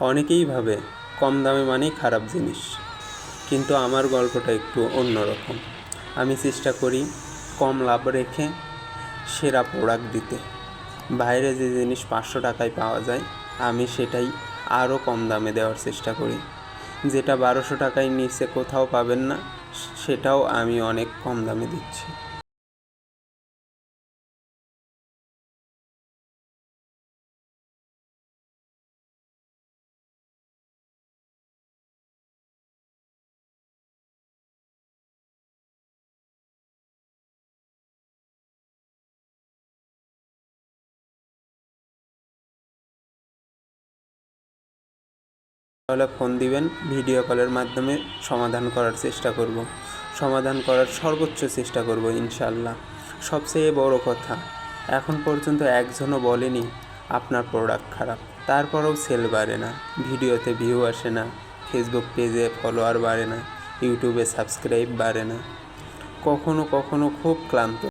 অনেকেই ভাবে কম দামে মানেই খারাপ জিনিস, কিন্তু আমার গল্পটা একটু অন্যরকম। আমি চেষ্টা করি কম লাভ রেখে সেরা প্রোডাক্ট দিতে। বাইরে যে জিনিস 500 টাকায় পাওয়া যায়, আমি সেটাই আরও কম দামে দেওয়ার চেষ্টা করি। যেটা 1200 টাকায় নিচে কোথাও পাবেন না, সেটাও আমি অনেক কম দামে দিচ্ছি। তাহলে ফোন দিবেন, ভিডিও কলের মাধ্যমে সমাধান করার চেষ্টা করব। সমাধান করার সর্বোচ্চ চেষ্টা করব ইনশাল্লাহ। সবচেয়ে বড় কথা, এখন পর্যন্ত একজনও বলেনি আপনার প্রোডাক্ট খারাপ। তারপরেও সেল বাড়ে না, ভিডিওতে ভিউ আসে না, ফেসবুক পেজে ফলোয়ার বাড়ে না, ইউটিউবে সাবস্ক্রাইব বাড়ে না। কখনো কখনো খুব ক্লান্ত।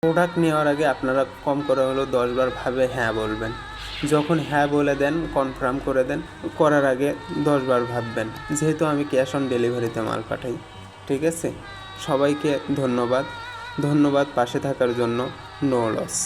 প্রোডাক্ট নেওয়ার আগে আপনারা কম করে হলেও 10 বার ভাবে হ্যাঁ বলবেন। যখন হ্যাঁ বলে দেন, কনফার্ম করে দেন, করার আগে 10 বার ভাববেন, যেহেতু আমি ক্যাশ অন ডেলিভারিতে মাল পাঠাই। ঠিক আছে, সবাইকে ধন্যবাদ। পাশে থাকার জন্য। No loss.